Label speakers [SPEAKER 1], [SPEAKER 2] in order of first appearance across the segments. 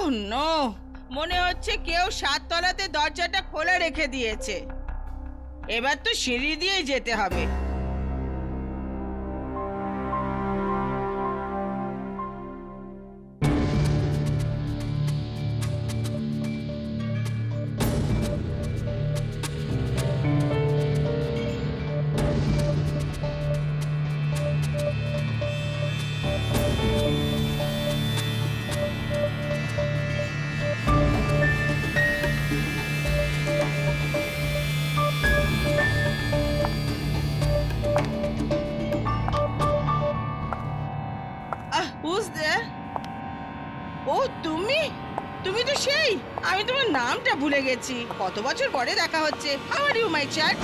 [SPEAKER 1] Oh no, মনে হচ্ছে কেউ 7 তলাতে দরজাটা খোলা রেখে দিয়েছে। এবার তো সিঁড়ি দিয়ে যেতে হবে। ও তুমি তুমি তো সেই, আমি তোমার নামটা ভুলে গেছি। কত বছর পরে দেখা হচ্ছে। How are you my child?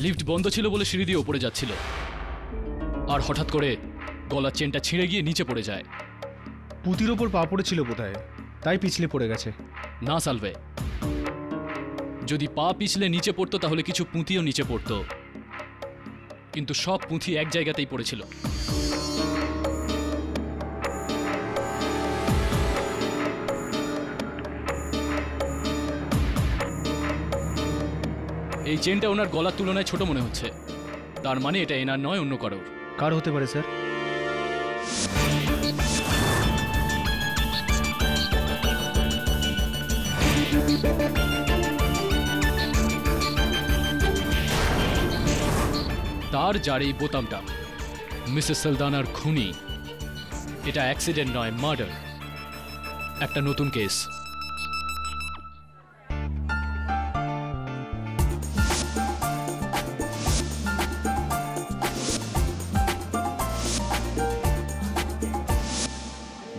[SPEAKER 2] Lift বন্ধ ছিল বলে সিঁড়ি দিয়ে উপরে যাচ্ছিল, আর হঠাৎ করে গলার চেনটা ছিঁড়ে গিয়ে নিচে পড়ে যায়।
[SPEAKER 3] পুঁতির ওপর পা পড়েছিল বোধহয়, তাই পিছলে পড়ে গেছে।
[SPEAKER 2] না সালভে, যদি পা পিছলে নিচে পড়তো তাহলে কিছু পুঁতিও নিচে পড়তো, কিন্তু সব পুঁথি এক জায়গাতেই পড়েছিল। এই চেনটা ওনার গলার তুলনায় ছোট মনে হচ্ছে, তার মানে এটা এনার নয়, অন্য কারোর।
[SPEAKER 3] কার হতে পারে স্যার?
[SPEAKER 2] তার যার এই বোতামটা মিসেস সালদানার খুনি, এটা অ্যাক্সিডেন্ট নয়, মার্ডার। একটা নতুন কেস।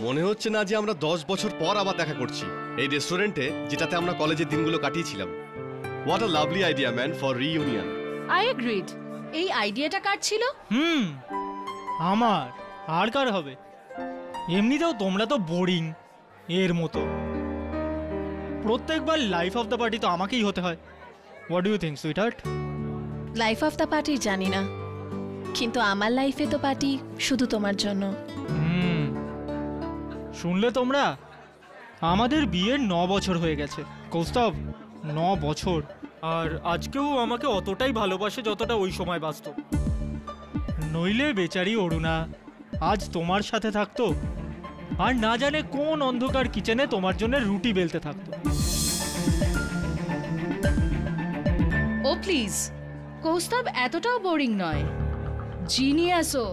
[SPEAKER 4] মনে হচ্ছে না যে আমরা 10 বছর পর আবার দেখা করছি এই রেস্টুরেন্টে, যেটাতে আমরা কলেজের দিনগুলো কাটিয়েছিলাম। What a lovely idea man for reunion.
[SPEAKER 5] I agreed. এই আইডিয়াটা কার ছিল?
[SPEAKER 6] আমার। আর কার হবে? এমনিতেও তোমরা তো বোরিং এর মতো। প্রত্যেকবার লাইফ অফ দ্য পার্টি তো আমাকেই হতে হয়। What do you think sweetheart?
[SPEAKER 7] Life of the party জানি না, কিন্তু আমার লাইফে তো পার্টি শুধু তোমার জন্য।
[SPEAKER 6] শুনলে তোমরা, আমাদের বিয়ের 9 বছর হয়ে গেছে কৌস্তব, 9 বছর। আর আজকেও আমাকে অতটাই ভালোবাসে যতটা ওই সময় বাসত। নইলে বেচারি অরুণা আজ তোমার সাথে থাকতো, আর না জানে কোন অন্ধকার কিচেনে তোমার জন্য রুটি বেলতে থাকতো।
[SPEAKER 5] ও প্লিজ, কৌস্তব এতটাও বোরিং নয়, জিনিয়াসও।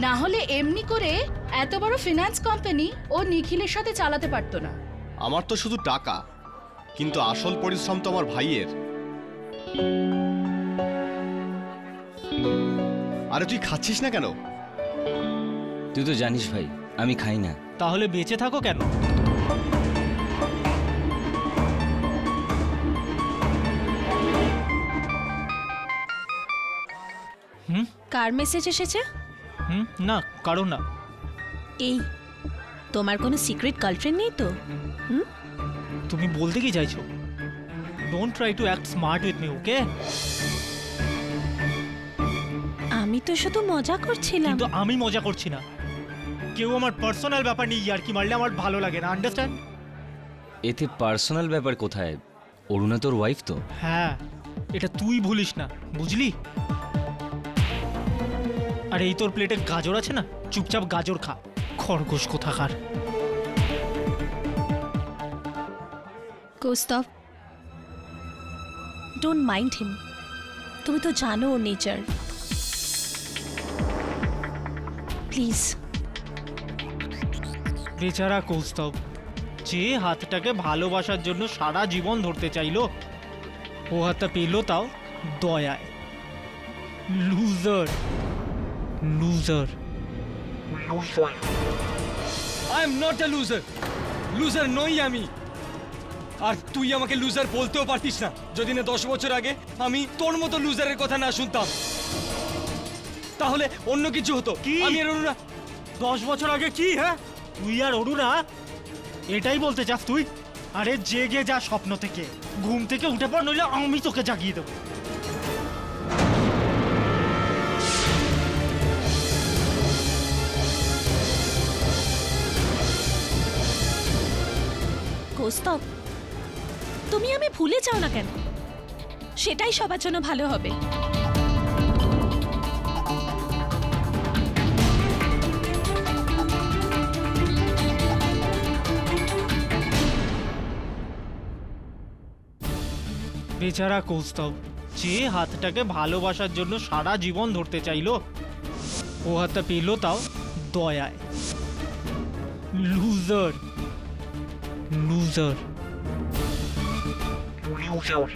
[SPEAKER 5] না হলে এমনি করে এত বড় ফিনান্স কোম্পানি ও নিখিলের সাথে চালাতে পারতো না।
[SPEAKER 4] আমার তো শুধু টাকা, কিন্তু আসল পরিশ্রম তো আমার ভাইয়ের। আরে তুই খাচ্ছিস না কেন?
[SPEAKER 8] তুই তো জানিস ভাই, আমি খাই না।
[SPEAKER 6] তাহলে বেঁচে থাকো কেন?
[SPEAKER 7] কার মেসেজ এসেছে?
[SPEAKER 6] না, কারণ না।
[SPEAKER 7] এই তোমার কোনো সিক্রেট গার্লফ্রেন্ড নেই তো?
[SPEAKER 6] তুমি বলতে কি চাইছো? Don't try to act smart with me, okay?
[SPEAKER 7] আমি তো শুধু মজা করছিলাম।
[SPEAKER 6] কিন্তু আমি মজা করছি না। কেউ আমার পার্সোনাল ব্যাপার নিয়ে ইয়ার্কি মারলে আমার ভালো লাগে না, আন্ডারস্ট্যান্ড?
[SPEAKER 8] এতে পার্সোনাল ব্যাপার কোথায়? অরুণা তোর ওয়াইফ তো।
[SPEAKER 6] হ্যাঁ, এটা তুই ভুলিস না, বুঝলি? আর এই তোর প্লেটে গাজর আছে না, চুপচাপ গাজর খা, খরগোশ কোথাকার।
[SPEAKER 7] কৌস্তব, ডোন্ট মাইন্ড হিম। তুমি তো জানো ওর নেচার। প্লিজ।
[SPEAKER 6] বেচারা কৌস্তব, যে হাতটাকে ভালোবাসার জন্য সারা জীবন ধরতে চাইলো, ও হাতটা পেল তাও দয়ায়। Loser, loser.
[SPEAKER 9] I am not a loser. Loser নই আমি। আর তুই আমাকে লুজার বলতেও পারতিস না যদি না 10 বছর আগে আমি তোর মতো লুজারের কথা না শুনতাম। তাহলে অন্য কিছু হতো।
[SPEAKER 6] কি?
[SPEAKER 9] আমি আর অরুণা
[SPEAKER 6] 10 বছর আগে কি? হ্যাঁ, তুই আর অরুণা এটাই বলতে চাস তুই? আরে জেগে যা স্বপ্ন থেকে, ঘুম থেকে উঠে পড়, নইলে আমি তোকে জাগিয়ে দেবো।
[SPEAKER 7] কৌস্তব, তুমি আমি ভুলে যাও না কেন? সেটাই সবার জন্য ভালো হবে।
[SPEAKER 6] বেচারা কৌস্তব, যে হাতটাকে ভালোবাসার জন্য সারা জীবন ধরতে চাইলো, ও হাতটা পেলো তাও দয়ায়। Loser, loser, loser.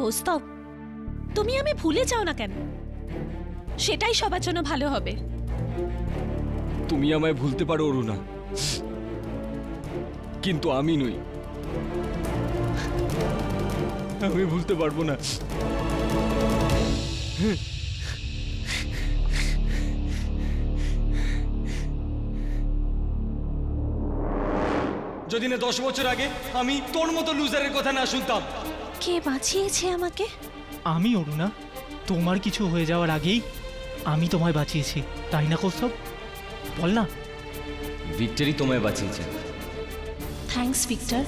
[SPEAKER 7] কৌস্তব, তুমি আমি ভুলে যাও না কেন? সেটাই সবার জন্য ভালো হবে।
[SPEAKER 9] তুমি আমায় ভুলতে পারো অরুণা, কিন্তু আমি নই। আমি ভুলতে পারবো না। যদি না 10 বছর আগে আমি তোর মতো লুজারের কথা না শুনতাম।
[SPEAKER 7] কে বাঁচিয়েছে আমাকে?
[SPEAKER 6] আমি অরুণা, তোমার কিছু হয়ে যাওয়ার আগেই আমি তোমায় বাঁচিয়েছি, তাই না কৌস্তব? বল না।
[SPEAKER 8] ভিক্টরি তোমায় বাঁচিয়েছে।
[SPEAKER 7] Thanks Victor.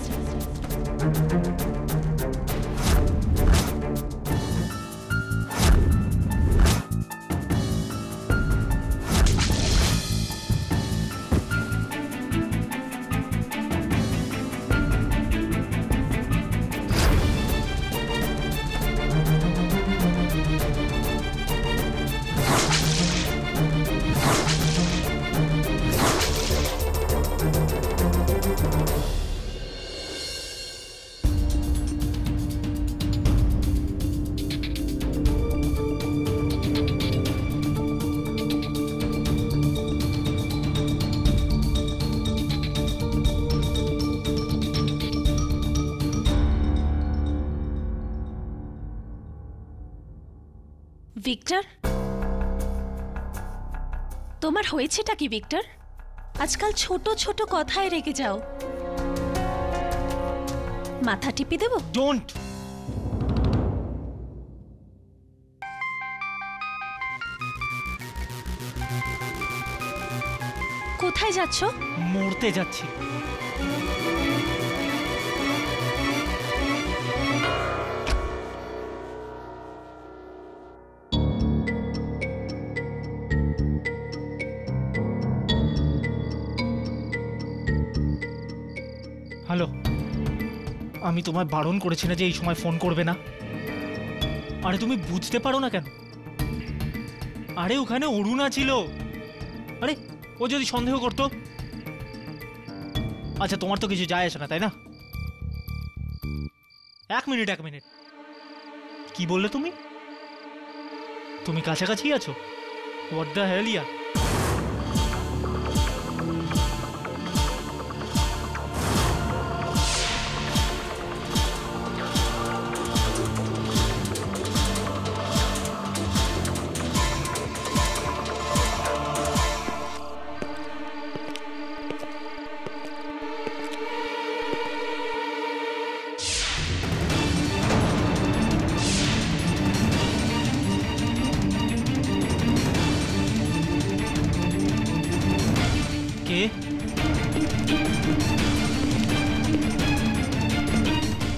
[SPEAKER 7] ভিক্টর, তোমার হয়েছেটা কি ভিক্টর? আজকাল ছোট ছোট কথায় রেগে যাও। মাথা টিপে দেব?
[SPEAKER 6] ডোন্ট।
[SPEAKER 7] কোথায় যাচ্ছ?
[SPEAKER 6] মরতে যাচ্ছি। হ্যালো, আমি তোমায় বারণ করেছি না যে এই সময় ফোন করবে না? আরে তুমি বুঝতে পারো না কেন? আরে ওখানে অরুণা ছিল। আরে ও যদি সন্দেহ করতো? আচ্ছা, তোমার তো কিছু যায় আসে না, তাই না? এক মিনিট, কি বললে তুমি? তুমি কাছাকাছি আছো? হোয়াট দ্য হেল ইয়া?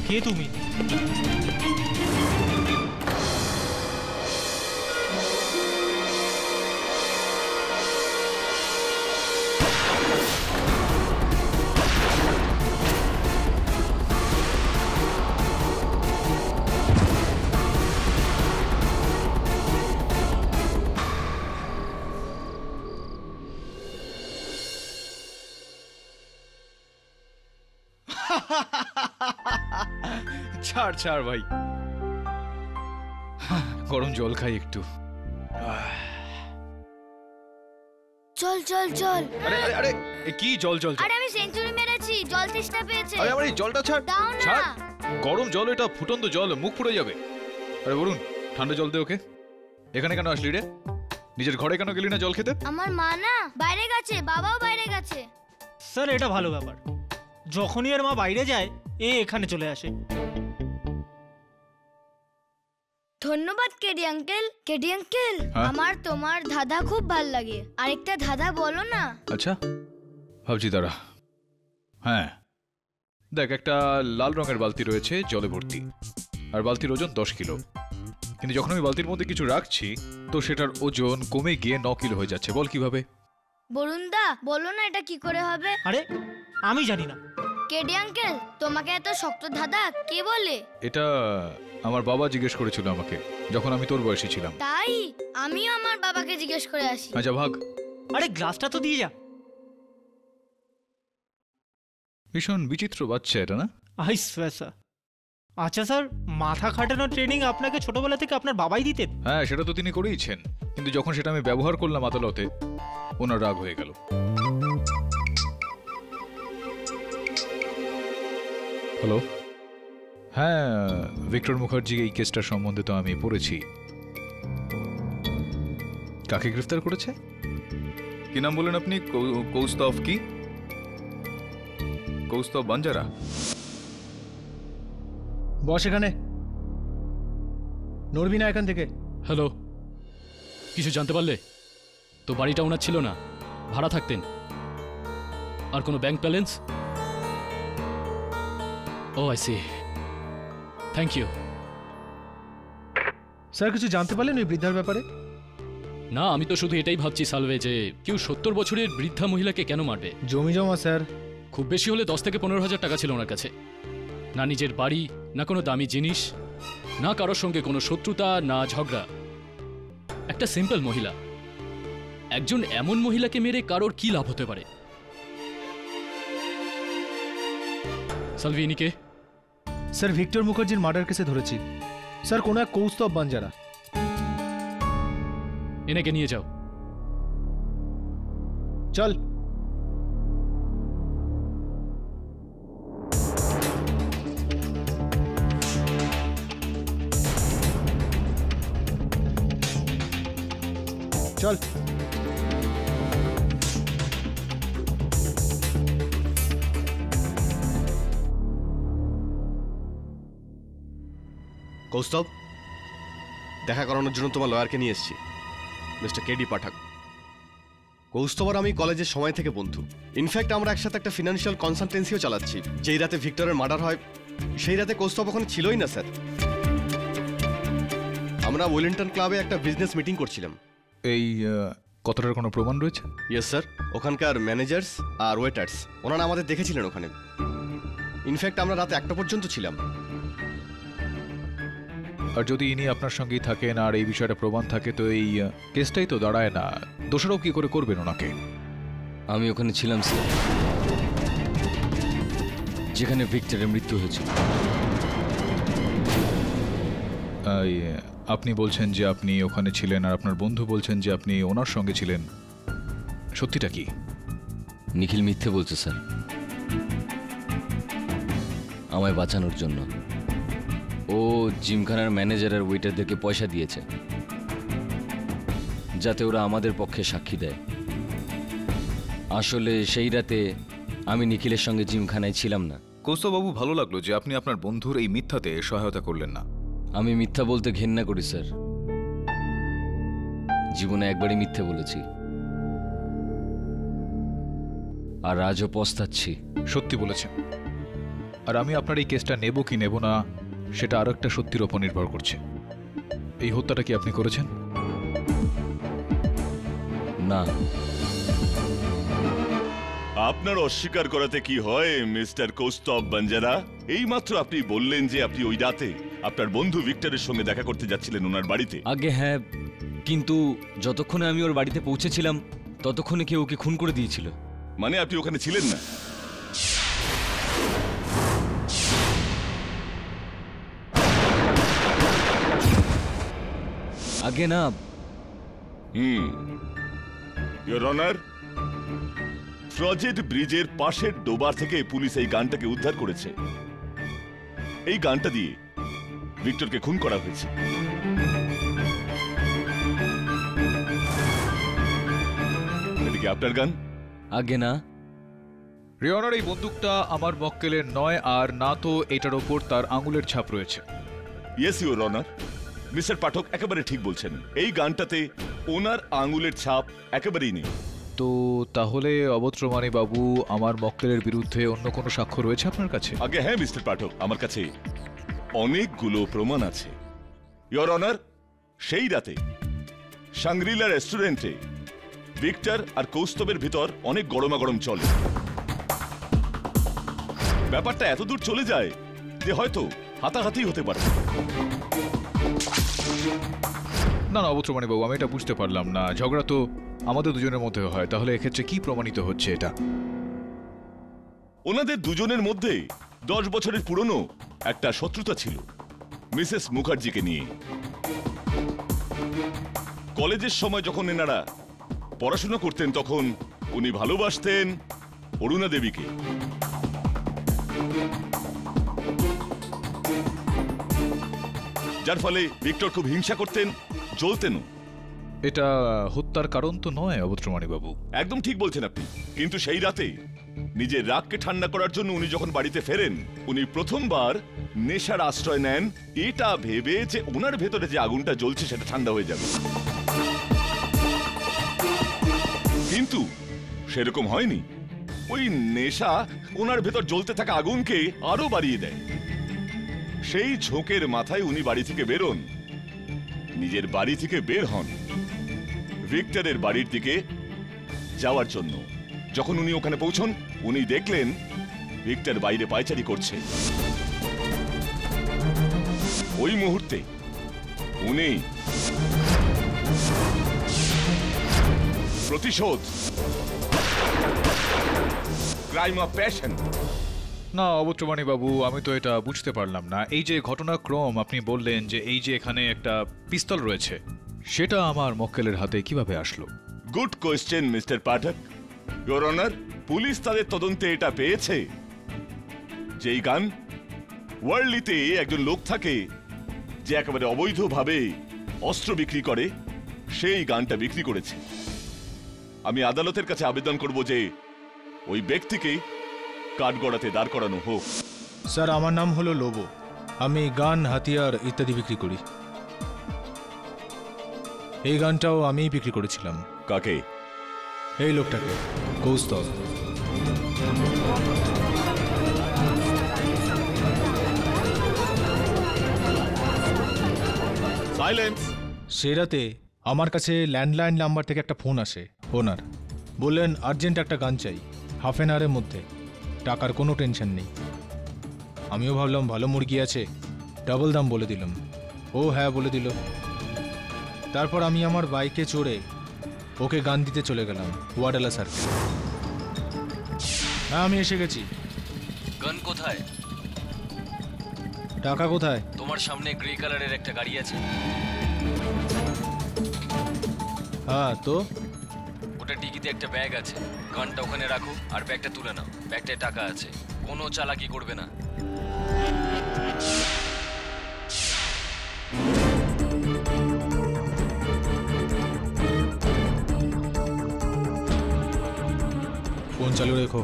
[SPEAKER 6] কে তুমি?
[SPEAKER 10] ছাড় ছাড় ভাই, গরম জল খাই একটু।
[SPEAKER 11] চল চল চল।
[SPEAKER 10] আরে আরে আরে কি জল জল?
[SPEAKER 11] আরে আমি সেঞ্চুরি মেরেছি, জল তেষ্টা পেয়েছে।
[SPEAKER 10] আরে আমার এই জলটা ছাড়
[SPEAKER 11] দাও না।
[SPEAKER 10] ছাড়, গরম জল এটা, ফুটন্ত জল, মুখ পুড়ে যাবে। আরে বরুণ, ঠান্ডা জল দে ওকে। এখানে কেন আসলি রে? নিজের ঘরে কেন গেলি না জল খেতে?
[SPEAKER 11] আমার মা না বাইরে গেছে, বাবাও বাইরে গেছে।
[SPEAKER 6] স্যার এটা ভালো ব্যাপার, যখনই এর মা বাইরে যায় এ এখানে চলে আসে।
[SPEAKER 11] ধন্যবাদ কেডি আঙ্কেল। কেডি আঙ্কেল, আমার তোমার ধাঁধা খুব ভাল লাগে, আরেকটা ধাঁধা বলো না।
[SPEAKER 10] আচ্ছা ভাবছি, দাঁড়া। হ্যাঁ দেখ, একটা লাল রঙের বালতি রয়েছে জলে ভর্তি, আর বালতির ওজন 10 কিলো। কিন্তু যখন আমি বালতির মধ্যে কিছু রাখছি তো সেটার ওজন কমে গিয়ে 9 কিলো হয়ে যাচ্ছে। বল কিভাবে?
[SPEAKER 11] বরুণদা বলো না এটা কি করে হবে।
[SPEAKER 6] আরে আমি জানি না।
[SPEAKER 11] কেডি আঙ্কেল, তোমাকে এত শক্ত ধাঁধা কে বলে?
[SPEAKER 10] এটা আমার বাবা জিজ্ঞেস করেছিল আমাকে যখন আমি তোর বয়সী ছিলাম।
[SPEAKER 11] তাই আমিও আমার বাবাকে জিজ্ঞেস করে আসি।
[SPEAKER 10] আচ্ছা ভাগ।
[SPEAKER 6] আরে গ্লাসটা তো দিয়ে যা।
[SPEAKER 10] ভীষণ বিচিত্র বাচ্চা এটা, না?
[SPEAKER 6] আইস স্যার। আচ্ছা স্যার, মাথা খাটানোর ট্রেনিং আপনাকে ছোটবেলা থেকে আপনার বাবাই দিতেন?
[SPEAKER 10] হ্যাঁ সেটা তো তিনি করেইছেন, কিন্তু যখন সেটা আমি ব্যবহার করলাম আদালতে ওনার রাগ হয়ে গেল। হ্যালো, হ্যাঁ ভিক্টর মুখার্জি এই কেসটার সম্বন্ধে তো আমি পড়েছি। কাকে গ্রেফতার করেছে? কি নাম বলেন আপনি? কৌস্তভ কি? কৌস্তভ বাঞ্জারা?
[SPEAKER 3] বস এখানে, নড়বি না এখান থেকে।
[SPEAKER 2] হ্যালো, কিছু জানতে পারলে? তো বাড়িটা ওনার ছিল না, ভাড়া থাকতেন। আর কোনো bank balance? Oh I see, thank you.
[SPEAKER 3] Sir কিছু জানতে পারলেন ওই বৃদ্ধার ব্যাপারে?
[SPEAKER 2] না, আমি তো শুধু এটাই ভাবছি সালভে, যে কেউ 70 বছরের বৃদ্ধা মহিলাকে কেন মারবে?
[SPEAKER 3] জমি জমা স্যার।
[SPEAKER 2] খুব বেশি হলে 10 থেকে 15,000 টাকা ছিল ওনার কাছে। না নিজের বাড়ি, না কোনো দামি জিনিস, না কারোর সঙ্গে কোনো শত্রুতা, না ঝগড়া। একটা সিম্পল মহিলা। একজন এমন মহিলাকে মেরে কারোর কি লাভ হতে পারে? সালভি, ইনি কে?
[SPEAKER 3] স্যার ভিক্টর মুখার্জির মার্ডার কেসে ধরেছি স্যার, কোন এক কৌস্তভ বাঞ্জারা।
[SPEAKER 2] এনেকে নিয়ে যাও।
[SPEAKER 3] চল। চল।
[SPEAKER 4] কৌস্তভ, দেখা করানোর জন্য তোমার লয়ারকে নিয়ে এসেছি, মিস্টার কেডি পাঠক। কৌস্তভ আর আমি কলেজের সময় থেকে বন্ধু। ইনফ্যাক্ট আমরা একসাথে একটা ফিনান্সিয়াল কনসালটেন্সিও চালাচ্ছি। যেই রাতে ভিক্টরের মার্ডার হয় সেই রাতে কৌস্তভ ওখানে ছিলই না স্যার। আমরা ওয়েলিংটন ক্লাবে একটা বিজনেস মিটিং করছিলাম।
[SPEAKER 10] এই কথাটার কোনো প্রমাণ রয়েছে?
[SPEAKER 4] ইয়েস স্যার, ওখানকার ম্যানেজার্স আর ওয়েটার্স ওনারা আমাদের দেখেছিলেন ওখানে। ইনফ্যাক্ট আমরা রাত 1টা পর্যন্ত ছিলাম।
[SPEAKER 10] আর যদি ইনি আপনার সঙ্গেই থাকেন আর এই বিষয়টা প্রমাণ থাকে, তো এই কেসটাই তো দাঁড়ায় না। দোষারোপ কি করে করবেন ওনাকে?
[SPEAKER 8] আমি ওখানে ছিলাম স্যার, যেখানে ভিক্টরের মৃত্যু হয়েছিল।
[SPEAKER 10] আপনি বলছেন যে আপনি ওখানে ছিলেন, আর আপনার বন্ধু বলছেন যে আপনি ওনার সঙ্গে ছিলেন। সত্যিটা কি?
[SPEAKER 8] নিখিল মিথ্যে বলছে স্যার, আমায় বাঁচানোর জন্য। ও জিমখানার ম্যানেজার আর ওয়েটারদেরকে পয়সা দিয়েছে যাতে ওরা আমাদের পক্ষে সাক্ষী দেয়। আসলে সেই রাতে আমি নিখিলের সঙ্গে জিমখানায় ছিলাম না।
[SPEAKER 10] কৌস্তভবাবু, ভালো লাগলো যে আপনি আপনার বন্ধুর এই মিথ্যাতে সহায়তা করলেন না।
[SPEAKER 8] আমি মিথ্যা বলতে ঘেন্না করি স্যার, জীবনে একবারই মিথ্যে বলেছি, আর আজও পস্তাচ্ছি।
[SPEAKER 10] সত্যি বলেছেন। আর আমি আপনার এই কেসটা নেব কি নেব না সেটা আরো একটা সত্যির ওপর নির্ভর করছে। এই হত্যাটা কি আপনি করেছেন?
[SPEAKER 8] না।
[SPEAKER 12] আপনার অস্বীকার করাতে কি হয় মিস্টার কৌস্তভ বাঞ্জারা? এইমাত্র আপনি বললেন যে আপনি ওই রাতে আপনার বন্ধু ভিক্টরের সঙ্গে দেখা করতে যাচ্ছিলেন ওনার বাড়িতে।
[SPEAKER 8] আগে হ্যাঁ, কিন্তু যতক্ষণে আমি ওর বাড়িতে পৌঁছেছিলাম ততক্ষণে কেউ ওকে খুন করে দিয়েছিল।
[SPEAKER 12] মানে আপনি ওখানে ছিলেন না?
[SPEAKER 8] আগে না।
[SPEAKER 12] ইওর অনার, ফ্রজেট ব্রিজের পাশের ডোবার থেকে পুলিশ এই গানটাকে উদ্ধার করেছে। এই গানটা দিয়ে ভিক্টরকে খুন করা হয়েছে। এদিকে আপনার গান।
[SPEAKER 8] আগে না।
[SPEAKER 10] রিওনার এই বন্দুকটা আমার মক্কেলের নয়, আর না তো এটার ওপর তার আঙুলের ছাপ রয়েছে।
[SPEAKER 12] ইয়েস ইওর অনার, মিস্টার পাঠক একেবারে ঠিক বলছেন। এই গানটাতে ওনার আঙুলের ছাপ একেবারেই নেই।
[SPEAKER 10] তো তাহলে অবত্রমানী বাবু, আমার মক্কেলের বিরুদ্ধে অন্য কোনো সাক্ষ্য রয়েছে আপনার কাছে?
[SPEAKER 12] আগে হ্যাঁ মিস্টার পাঠক, আমার কাছে অনেকগুলো প্রমাণ আছে। ইওর অনার, সেই রাতে সাংগ্রিলা রেস্টুরেন্টে ভিক্টর আর কৌস্তবের ভিতর অনেক গরমাগরম চলে। ব্যাপারটা এতদূর চলে যায় যে হয়তো হাতাহাতি হতে পারে।
[SPEAKER 10] না না অবত্রমানী বাবু, আমি এটা বুঝতে পারলাম না। ঝগড়া তো আমাদের দুজনের মধ্যে হয়, তাহলে এক্ষেত্রে কি প্রমাণিত হচ্ছে এটা?
[SPEAKER 12] ওনাদের দুজনের মধ্যে 10 বছরের পুরনো একটা শত্রুতা ছিল মিসেস মুখার্জিকে নিয়ে। কলেজের সময় যখন এনারা পড়াশোনা করতেন তখন উনি ভালোবাসতেন অরুণা দেবীকে। যার ফলে ভিক্টর খুব হিংসা করতেন, জ্বলতেনও।
[SPEAKER 10] এটা হত্যার কারণ তো নয় অবত্রমানী বাবু।
[SPEAKER 12] একদম ঠিক বলছেন আপনি, কিন্তু সেই রাতে নিজের রাগকে ঠান্ডা করার জন্য উনি যখন বাড়িতে ফেরেন, উনি প্রথমবার নেশার আশ্রয় নেন, এটা ভেবে যে ওনার ভেতরে যে আগুনটা জ্বলছে সেটা ঠান্ডা হয়ে যাবে। কিন্তু সেরকম হয়নি। ওই নেশা ওনার ভেতর জ্বলতে থাকা আগুনকে আরো বাড়িয়ে দেয়। সেই ঝোঁকের মাথায় উনি বাড়ি থেকে বেরোন, নিজের বাড়ি থেকে বের হন ভিক্টরের বাড়ির দিকে যাওয়ার জন্য। যখন উনি ওখানে পৌঁছন, উনি দেখলেন ভিক্টর বাইরে পায়চারি করছে। ওই মুহূর্তে উনি প্রতিশোধ, ক্রাইম অফ প্যাশন।
[SPEAKER 10] না অবত্রমানী বাবু, আমি তো এটা বুঝতে পারলাম না। এই যে ঘটনাক্রম আপনি বললেন যে এই যে এখানে একটা পিস্তল রয়েছে, সেটা আমার মক্কেলের হাতে কিভাবে আসলো?
[SPEAKER 12] Good question mister Pathak. Your honour, police তাদের তদন্তে এটা পেয়েছে যে এই গান ওয়ার্ল্ডলিতে একজন লোক থাকে যে একেবারে অবৈধভাবে অস্ত্র বিক্রি করে, সেই গানটা বিক্রি করেছে। আমি আদালতের কাছে আবেদন করব যে ওই ব্যক্তিকে কাঠগড়াতে দাঁড় করানো হোক।
[SPEAKER 3] স্যার, আমার নাম হলো লোবো। আমি গান, হাতিয়ার ইত্যাদি বিক্রি করি। এই গানটাও আমিই বিক্রি করেছিলাম।
[SPEAKER 12] কাকে?
[SPEAKER 3] এই লোকটাকে, কৌস্তব।
[SPEAKER 12] সাইলেন্স।
[SPEAKER 3] সে রাতে আমার কাছে ল্যান্ডলাইন নাম্বার থেকে একটা ফোন আসে। ওনার বললেন আর্জেন্ট একটা গান চাই, হাফ অ্যান আওয়ারের মধ্যে, টাকার কোনো টেনশন নেই। আমিও ভাবলাম ভালো মুরগি আছে, ডাবল দাম বলে দিলাম। ও হ্যাঁ বলে দিল। তারপর আমি আমার বাইকে চড়ে ওকে গান দিতে চলে গেলাম ওয়াডালা সার্কেল। হ্যাঁ, আমি এসে গেছি।
[SPEAKER 8] গান কোথায়?
[SPEAKER 3] টাকা কোথায়?
[SPEAKER 8] তোমার সামনে গ্রে কালারের একটা গাড়ি আছে।
[SPEAKER 3] হ্যাঁ তো?
[SPEAKER 8] ওটা ডিকিতে একটা ব্যাগ আছে। গানটা ওখানে রাখো আর ব্যাগটা তুলে নাও। ব্যাগটায় টাকা আছে, কোনো চালাকি করবে না।
[SPEAKER 3] ফোন চালু রেখো।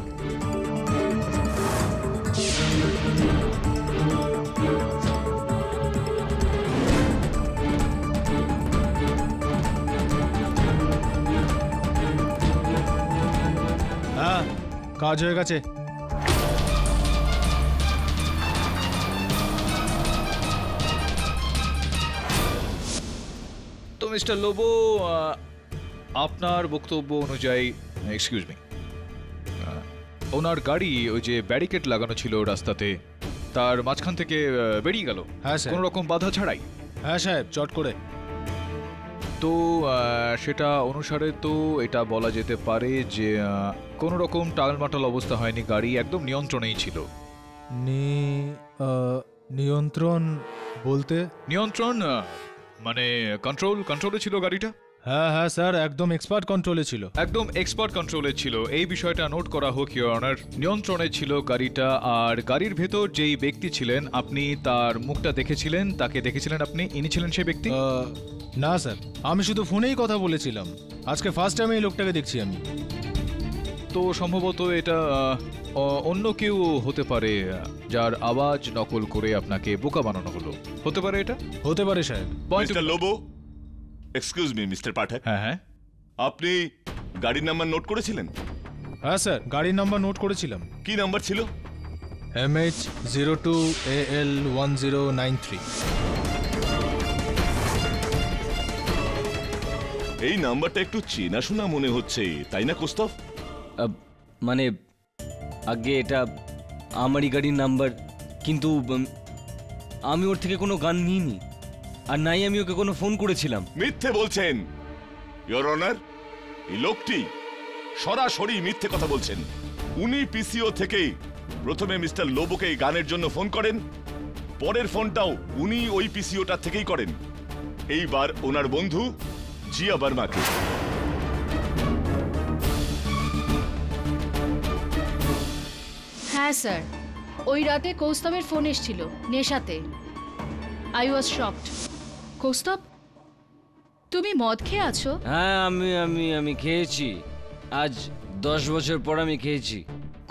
[SPEAKER 3] হ্যাঁ, কাজ হয়ে গেছে।
[SPEAKER 10] তো মিস্টার লোবো, আপনার বক্তব্য অনুযায়ী, এক্সকিউজ মি, ওনার গাড়ি ওই যে ব্যারিকেড লাগানো ছিল রাস্তাতে, তার মাঝখান থেকে বেরিয়ে গেল।
[SPEAKER 3] হ্যাঁ স্যার।
[SPEAKER 10] কোনো রকম বাধা ছাড়াই?
[SPEAKER 3] হ্যাঁ সাহেব, চট করে।
[SPEAKER 10] তো সেটা অনুসারে তো এটা বলা যেতে পারে যে কোনো রকম টালমাটাল অবস্থা হয়নি, গাড়ি একদম নিয়ন্ত্রণেই ছিল।
[SPEAKER 3] নিয়ন্ত্রণ বলতে?
[SPEAKER 10] নিয়ন্ত্রণ মানে কন্ট্রোলে ছিল গাড়িটা?
[SPEAKER 3] হ্যাঁ হ্যাঁ স্যার, একদম এক্সপার্ট কন্ট্রোলে ছিল।
[SPEAKER 10] একদম এক্সপার্ট কন্ট্রোলে ছিল, এই বিষয়টা নোট করা হোক ইওর অনার। নিয়ন্ত্রণে ছিল গাড়িটা, আর গাড়ির ভেতর যেই ব্যক্তি ছিলেন আপনি তার মুখটা দেখেছিলেন, তাকে দেখেছিলেন আপনি, ইনি ছিলেন সেই ব্যক্তি?
[SPEAKER 3] না স্যার, আমি শুধু ফোনেই কথা বলেছিলাম। আজকে ফার্স্ট টাইম এই লোকটাকে দেখছি আমি।
[SPEAKER 10] তো সম্ভবত এটা অন্য কেউ হতে পারে, যার আওয়াজ নকল করে আপনাকে বোকা বানানো হলো। হতে পারে এটা?
[SPEAKER 3] হতে পারে সাহেব।
[SPEAKER 12] মিস্টার লোবো, এক্সকিউজ মি মিস্টার পাঠক।
[SPEAKER 10] হ্যাঁ হ্যাঁ,
[SPEAKER 12] আপনি গাড়ির নাম্বার নোট করেছিলেন?
[SPEAKER 3] হ্যাঁ স্যার, গাড়ির নাম্বার নোট করেছিলাম।
[SPEAKER 12] কি নাম্বার ছিল?
[SPEAKER 3] MH02AL1093।
[SPEAKER 12] এই নাম্বারটা একটু চেনাশোনা মনে হচ্ছে, তাই না কৌস্তভ?
[SPEAKER 8] মানে আগে এটা আমারই গাড়ির নাম্বার, কিন্তু আমি ওর থেকে কোনো গান নিইনি, আর নাই আমি ওকে কোনো ফোন করেছিলাম।
[SPEAKER 12] মিথ্যে বলছেন ইওর অনার, এই লোকটি সরাসরি মিথ্যে কথা বলছেন। উনি পিসিও থেকে প্রথমে মিস্টার লোবোকে এই গানের জন্য ফোন করেন, পরের ফোনটাও উনি ওই পিসিওটা থেকেই করেন এইবার ওনার বন্ধু জিয়া বর্মাকে।
[SPEAKER 5] হ্যাঁ স্যার, ওই রাতে কৌস্তবের ফোন এসেছিল নেশাতে। I was shocked. কৌস্তব, তুমি মদ খেয়ে আছো?
[SPEAKER 8] হ্যাঁ, আমি খেয়েছি। আজ 10 বছর পর আমি খেয়েছি।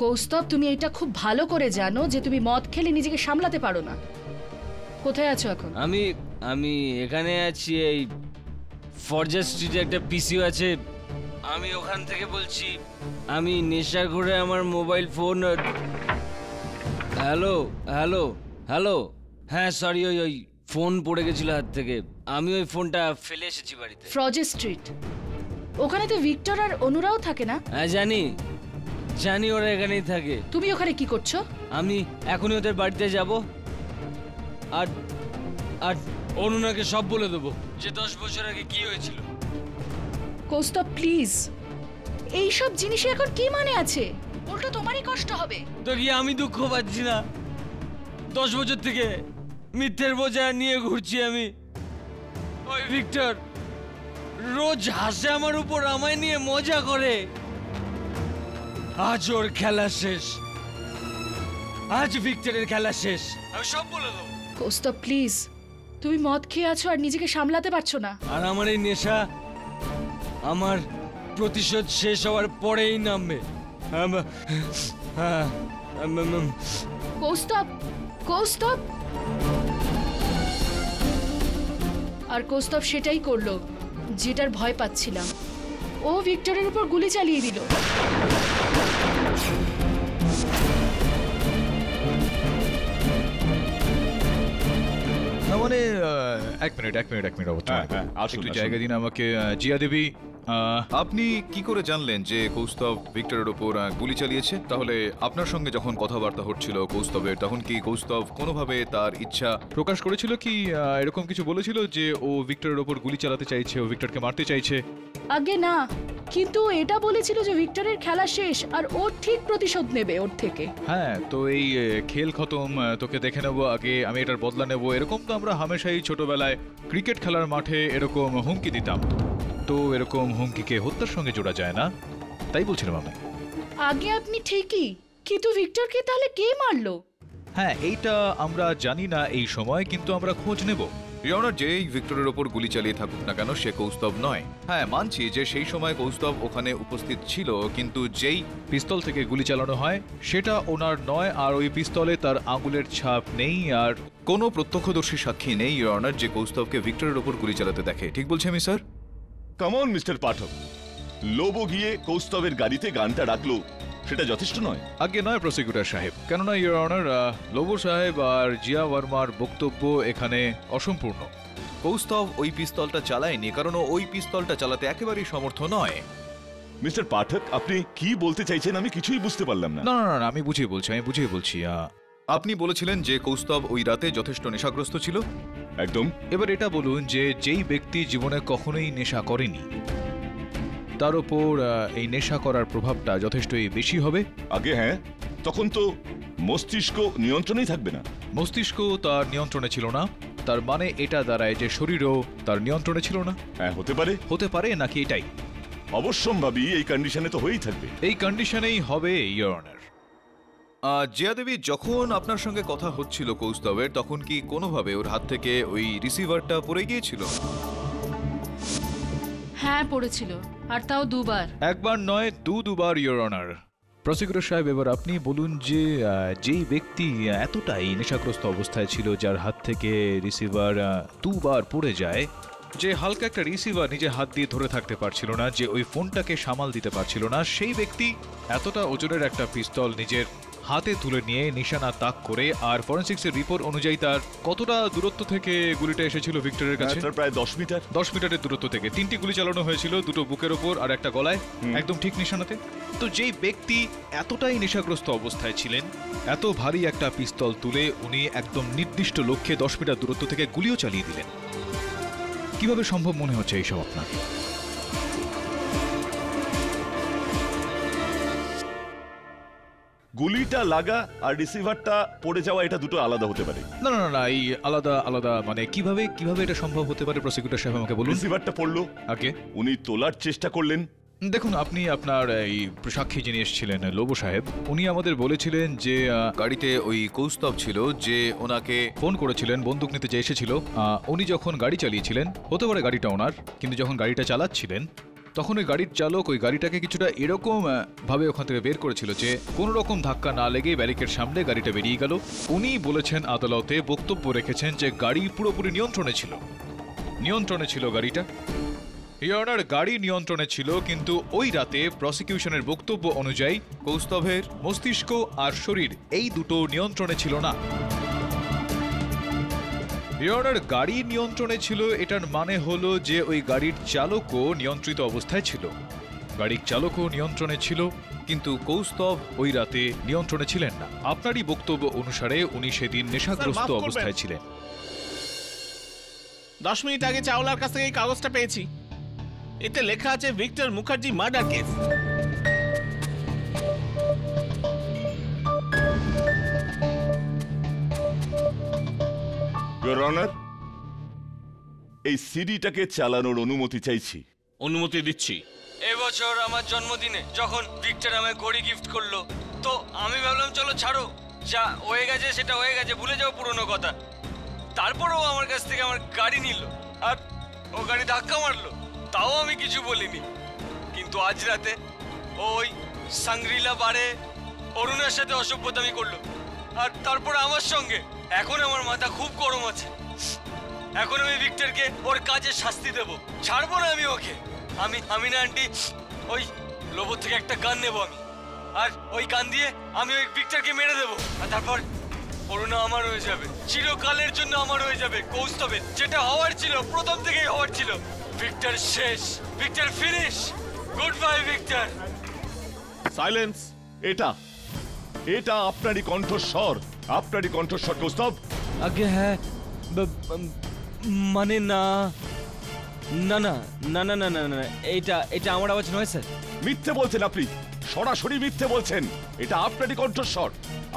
[SPEAKER 5] কৌস্তব, তুমি এটা খুব ভালো করে জানো যে তুমি মদ খেলে নিজেকে সামলাতে পারো না। কোথায় আছো এখন?
[SPEAKER 8] আমি এখানে আছি, এই ফরজা স্ট্রিটে একটা পিসিও আছে, আমি ওখান থেকে বলছি। আমি নেশা করে আমার mobile phone. Hello hello hello, হ্যাঁ সরি, ওই ফোন পড়ে গেছিল হাত থেকে, আমি ওই ফোনটা ফেলে এসেছি বাড়িতে।
[SPEAKER 5] ফরজা স্ট্রিট, ওখানে তো ভিক্টর আর অনুরাও থাকে না?
[SPEAKER 8] হ্যাঁ জানি ওরা এখানেই থাকে।
[SPEAKER 5] তুমি ওখানে কি করছো?
[SPEAKER 8] আমি এখনই ওদের বাড়িতে যাব, আর অনুনাকে সব বলে দেবো যে 10 বছর আগে কি হয়েছিল।
[SPEAKER 5] কৌস্তব প্লিজ, এইসব জিনিসে এখন কি মানে আছে? উল্টো তোমারই কষ্ট হবে।
[SPEAKER 8] তো কি আমি দুঃখ পাচ্ছি না? 10 বছর থেকে মিথ্যের বোঝা নিয়ে ঘুরছি আমি। ওই ভিক্টর রোজ হাসে আমার উপর, আমায় নিয়ে মজা করে। আজ ওর খেলা শেষ, আজ ভিক্টরের খেলা শেষ, আমি সব বলে দেবো।
[SPEAKER 5] কৌস্তব প্লিজ, তুমি মদ খেয়ে আছো আর নিজেকে সামলাতে পারছো না।
[SPEAKER 8] আর আমার এই নেশা আমার প্রতিশোধ শেষ হওয়ার পরেই নামবে।
[SPEAKER 5] কৌস্তব, আর কৌস্তব সেটাই করলো যেটার ভয় পাচ্ছিলাম। ও ভিক্টরের উপর গুলি চালিয়ে দিল।
[SPEAKER 10] মানে এক মিনিট একটু জায়গা দিন আমাকে। জিয়া দেবী, আপনি কি করে জানলেন যে কৌস্তব ভিক্টরের ওপর গুলি চালিয়েছে? তাহলে আপনার সঙ্গে যখন কথাবার্তা হচ্ছিল কৌস্তবের, তখন কি কৌস্তব কোনোভাবে তার ইচ্ছা প্রকাশ করেছিল কি এরকম কিছু বলেছিল যে ও ভিক্টরের ওপর গুলি চালাতে চাইছে, ও ভিক্টরকে মারতে চাইছে?
[SPEAKER 5] আগে না, কিন্তু এটা বলেছিল যে ভিক্টরের খেলা শেষ আর ও ঠিক প্রতিশোধ নেবে ওর থেকে।
[SPEAKER 10] হ্যাঁ, তো এই খেল খতম, তোকে দেখে নেবো আগে, আমি এটার বদলা নেবো, এরকম তো আমরা হামেশাই ছোটবেলায় ক্রিকেট খেলার মাঠে এরকম হুমকি দিতাম। তো এরকম হুমকিকে হত্যার সঙ্গে জোড়া যায় না, তাই বলছিলাম আমি।
[SPEAKER 5] আগে আপনি ঠিকই, কিন্তু ভিক্টরকে তাহলে কে মারলো?
[SPEAKER 10] হ্যাঁ, এইটা আমরা জানি না এই সময়, কিন্তু আমরা খোঁজ নেব। যেই ভিক্টরের ওপর গুলি চালিয়ে থাকুক না কেন, সে কৌস্তব নয়। হ্যাঁ, মানছি যে সেই সময় কৌস্তব ওখানে উপস্থিত ছিল, কিন্তু যেই পিস্তল থেকে গুলি চালানো হয় সেটা ওনার নয়, আর ওই পিস্তলে তার আঙুলের ছাপ নেই, আর কোনো প্রত্যক্ষদর্শী সাক্ষী নেই ইওর অনার যে কৌস্তবকে ভিক্টরের ওপর গুলি চালাতে দেখে। ঠিক বলছি আমি স্যার?
[SPEAKER 12] কাম অন মিস্টার পাঠক, লোবো গিয়ে কৌস্তবের গাড়িতে গানটা রাখলো, সেটা যথেষ্ট নয়?
[SPEAKER 10] আগে নয় প্রসিকিউটর সাহেব, কেননা ইওর অনার লোবো সাহেব আর জিয়া বর্মার বক্তব্য এখানে অসম্পূর্ণ। কৌস্তব ওই পিস্তলটা চালায়নি, কারণ ওই পিস্তলটা চালাতে একেবারেই সমর্থ নয়।
[SPEAKER 12] মিস্টার পাঠক, আপনি কি বলতে চাইছেন আমি কিছুই বুঝতে পারলাম না।
[SPEAKER 10] না, আমি বুঝিয়ে বলছি। আপনি বলেছিলেন যে কৌস্তব ওই রাতে যথেষ্ট নেশাগ্রস্ত ছিল।
[SPEAKER 12] একদম।
[SPEAKER 10] এবার এটা বলুন যে যেই ব্যক্তি জীবনে কখনোই নেশা করেনি, তার ওপর এই নেশা করার প্রভাবটা যথেষ্টই বেশি হবে।
[SPEAKER 12] আগে হ্যাঁ, তখন তো মস্তিষ্ক নিয়ন্ত্রণেই থাকবে না।
[SPEAKER 10] মস্তিষ্ক তার নিয়ন্ত্রণে ছিল না, তার মানে এটা দাঁড়ায় যে শরীরও তার নিয়ন্ত্রণে ছিল না।
[SPEAKER 12] হ্যাঁ, হতে পারে।
[SPEAKER 10] হতে পারে নাকি এটাই?
[SPEAKER 12] অবশ্যম্ভাবী এই কন্ডিশনে তো হয়েই থাকবে।
[SPEAKER 10] এই কন্ডিশনেই হবে ইওর অনার। জিয়া দেবী, যখন আপনার সঙ্গে কথা হচ্ছিল কৌস্তবের, তখন কি কোনোভাবে ওর হাত থেকে ওই রিসিভারটা পড়ে গিয়েছিল?
[SPEAKER 5] হ্যাঁ পড়েছিল, আর তাও দুবার।
[SPEAKER 10] একবার নয়, দুবার ইওর অনার। প্রসিকিউটর সাহেব, এবার আপনি বলুন যে যেই ব্যক্তি এতটাই নেশাগ্রস্ত অবস্থায় ছিল, যার হাত থেকে রিসিভার দুবার পড়ে যায়, যে হালকা একটা রিসিভার নিজে হাত দিয়ে ধরে থাকতে পারছিল না, যে ওই ফোনটাকে সামাল দিতে পারছিল না, সেই ব্যক্তি এতটা ওজনের একটা পিস্তল নিজের হাতে তুলে নিয়ে নিশানা তাক করে, আর ফরেনসিক্সের রিপোর্ট অনুযায়ী তার কতটা দূরত্ব থেকে গুলিটা এসেছিল ভিক্টরের কাছে?
[SPEAKER 12] প্রায় 10 মিটার।
[SPEAKER 10] 10 মিটারের দূরত্ব থেকে 3টি গুলি চালানো হয়েছিল, দুটো বুকের ওপর আর একটা গলায়, একদম ঠিক নিশানাতে। তো যেই ব্যক্তি এতটাই নেশাগ্রস্ত অবস্থায় ছিলেন, এত ভারী একটা পিস্তল তুলে উনি একদম নির্দিষ্ট লক্ষ্যে 10 মিটার দূরত্ব থেকে গুলিও চালিয়ে দিলেন। কিভাবে সম্ভব মনে হচ্ছে এইসব আপনার?
[SPEAKER 12] গুলিটা লাগা আর রিসিভারটা পড়ে যাওয়া, এটা দুটো আলাদা হতে পারে।
[SPEAKER 10] না না না, এই আলাদা আলাদা মানে কিভাবে এটা সম্ভব হতে পারে? প্রসিকিউটর সাহেব আমাকে বলুন।
[SPEAKER 12] রিসিভারটা পড়লো,
[SPEAKER 10] আগে
[SPEAKER 12] উনি তোলার চেষ্টা করলেন।
[SPEAKER 10] দেখুন, আপনি আপনার এই সাক্ষী যিনি এসেছিলেন লোবো সাহেব, উনি আমাদের বলেছিলেন যে গাড়িতে ওই কৌস্তব ছিল, যে ওনাকে ফোন করেছিলেন বন্দুক নিতে যে এসেছিল। উনি যখন গাড়ি চালিয়েছিলেন, হতে পারে গাড়িটা ওনার, কিন্তু যখন গাড়িটা চালাচ্ছিলেন তখন ওই গাড়ির চালক ওই গাড়িটাকে কিছুটা এরকম ভাবে ওখান থেকে বের করেছিল যে কোনো রকম ধাক্কা না লেগে ব্যারিকেড সামনে গাড়িটা বেরিয়ে গেল। উনি বলেছেন, আদালতে বক্তব্য রেখেছেন যে গাড়ি পুরোপুরি নিয়ন্ত্রণে ছিল গাড়িটা। ইয়নার গাড়ি নিয়ন্ত্রণে ছিল, কিন্তু ওই রাতে প্রসিকিউশনের বক্তব্য অনুযায়ী কৌস্তভের মস্তিষ্ক আর শরীর এই দুটো নিয়ন্ত্রণে ছিল না। ইয়নার গাড়ি নিয়ন্ত্রণে ছিল, এটার মানে হলো যে ওই গাড়ির চালকও নিয়ন্ত্রিত অবস্থায় ছিল। গাড়ির চালকও নিয়ন্ত্রণে ছিল, কিন্তু কৌস্তভ ওই রাতে নিয়ন্ত্রণে ছিলেন না। আপনারই বক্তব্য অনুসারে উনি সেদিন নেশাগ্রস্ত অবস্থায় ছিলেন।
[SPEAKER 13] 10 মিনিট আগে চাওলার কাছ থেকে এই কাগজটা পেয়েছি। এতে লেখা আছে Victor Mukherjee murder case.
[SPEAKER 12] Your honour, এই সিডিটাকে চালানোর অনুমতি চাইছি।
[SPEAKER 13] অনুমতি দিচ্ছি।
[SPEAKER 8] এবছর আমার জন্মদিনে যখন ভিক্টর আমায় ঘড়ি গিফট করলো, তো আমি ভাবলাম চলো ছাড়ো, যা হয়ে গেছে সেটা হয়ে গেছে, ভুলে যাও পুরনো কথা। তারপরেও আমার কাছ থেকে আমার গাড়ি নিল আর ও গাড়ি ধাক্কা মারলো, তাও আমি কিছু বলিনি। কিন্তু আজ রাতে ওই সাংগ্রিলা বারে অরুণের সাথে অসভ্যতামি করলো, আর তারপরে আমার সঙ্গে। এখন আমার মাথা খুব গরম আছে। এখন আমি ভিক্টরকে ওর কাজের শাস্তি দেব, ছাড়বো না আমি ওকে। আমি না আন্টি, ওই লোভর থেকে একটা গান নেবো আমি, আর ওই গান দিয়ে আমি ওই ভিক্টরকে মেরে দেবো, আর তারপর অরুণা আমার হয়ে যাবে, চিরকালের জন্য আমার হয়ে যাবে। কৌস্তবে যেটা হওয়ার ছিল, প্রথম থেকেই হওয়ার ছিল। ভিক্টর শেষ, Victor finish. Good bye Victor.
[SPEAKER 12] Silence. এটা আপনারই কণ্ঠস্বর কৌস্তব?
[SPEAKER 8] আগে হ্যাঁ, মানে না না না না না না না না, এটা আমার আওয়াজ নয় স্যার।
[SPEAKER 12] মিথ্যে বলছেন আপনি, সরাসরি মিথ্যে বলছেন। এটা আপনারই কণ্ঠস্বর।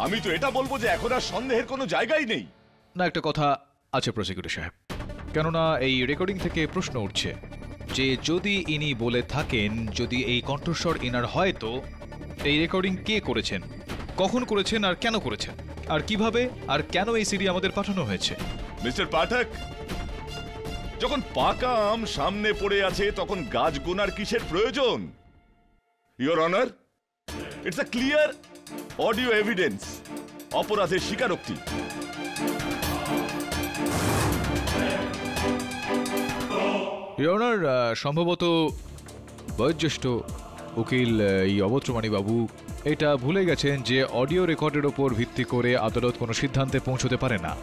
[SPEAKER 12] আমি তো এটা বলবো যে এখন আর সন্দেহের কোনো জায়গাই নেই।
[SPEAKER 10] না, একটা কথা আছে প্রসিকিউটর সাহেব, কেননা এই রেকর্ডিং থেকে প্রশ্ন উঠছে যে যদি ইনি বলে থাকেন, যদি এই কণ্ঠস্বর ইনার হয়, তো এই রেকর্ডিং কে করেছেন, কখন করেছেন, আর কেন করেছেন, আর কিভাবে, আর কেন এই সিডি আমাদের পাঠানো হয়েছে?
[SPEAKER 12] মিস্টার পাঠক, যখন পাকা আম সামনে পড়ে আছে তখন গাছ গোনার কিসের প্রয়োজন? Your honour, it's a clear audio evidence, অপরাধের স্বীকারোক্তি।
[SPEAKER 10] ইওর অনার, সম্ভবত বয়োজ্যেষ্ঠ উকিল এই অভদ্রমাণী বাবু এটা ভুলে গেছেন যে অডিও রেকর্ডের ওপর ভিত্তি করে আদালত কোনো সিদ্ধান্তে পৌঁছতে পারে না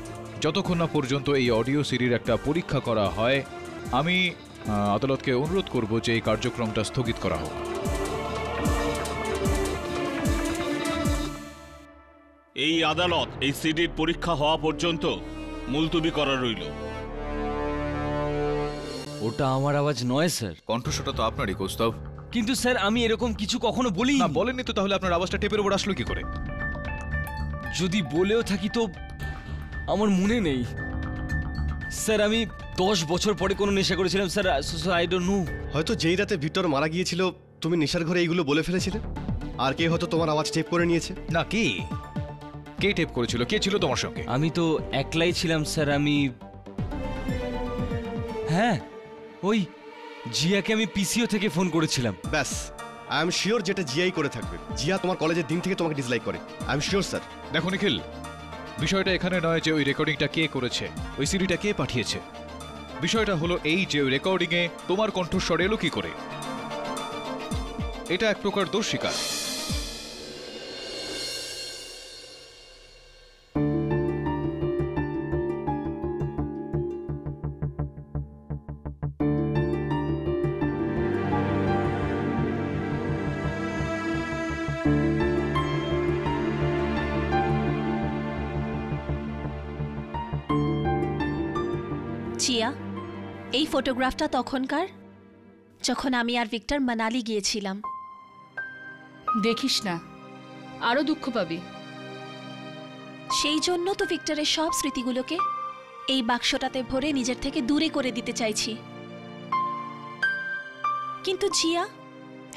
[SPEAKER 10] যতক্ষণ না পর্যন্ত এই অডিও সিডির একটা পরীক্ষা করা হয়। আমি আদালতকে অনুরোধ করব যে এই কার্যক্রমটা স্থগিত করা হোক।
[SPEAKER 13] এই আদালত এই সিডির পরীক্ষা হওয়া পর্যন্ত মুলতবি করা রইল।
[SPEAKER 8] ওটা আমার আওয়াজ নয় স্যার।
[SPEAKER 10] কণ্ঠস্বরটা তো আপনারই কৌস্তব।
[SPEAKER 8] কিন্তু স্যার আমি এরকম কিছু কখনো বলিনি।
[SPEAKER 10] না বলেননি তো, তাহলে আপনার আওয়াজটা টেপের উপর আসলো কি করে?
[SPEAKER 8] যদি বলেও থাকি তো আমার মনে নেই। স্যার আমি 10 বছর পরে কোনো নেশা করেছিলাম স্যার, আই ডোন্ট নো।
[SPEAKER 4] হয়তো যেই রাতে ভিক্টর মারা গিয়েছিল তুমি নেশার ঘরে এইগুলো বলে ফেলেছিলে, আর কে হয়তো তোমার আওয়াজ টেপ করে নিয়েছে।
[SPEAKER 10] না, কে টেপ করেছিল? কে ছিল তোমার সঙ্গে?
[SPEAKER 8] আমি তো একলাই ছিলাম স্যার। হ্যাঁ, ওই জিয়াকে আমি পিসিও থেকে ফোন করেছিলাম।
[SPEAKER 4] ব্যাস, আই এম শিওর যেটা জিয়াই করে থাকবে। জিয়া তোমার কলেজের দিন থেকে তোমাকে ডিসলাইক করে, আই এম শিওর স্যার।
[SPEAKER 10] দেখো নিখিল, বিষয়টা এখানে নয় যে ওই রেকর্ডিংটা কে করেছে, ওই সিডিটা কে পাঠিয়েছে। বিষয়টা হলো এই যে ওই রেকর্ডিংয়ে তোমার কণ্ঠস্বর এলো কি করে। এটা এক প্রকার দোষ স্বীকার।
[SPEAKER 7] জিয়া, এই ফটোগ্রাফটা তখনকার যখন আমি আর ভিক্টর মানালি গিয়েছিলাম।
[SPEAKER 5] দেখিস না, আরো দুঃখ পাবি।
[SPEAKER 7] সেই জন্য তো ভিক্টরের সব স্মৃতিগুলোকে এই বাক্সটাতে ভরে নিজের থেকে দূরে করে দিতে চাইছি। কিন্তু জিয়া,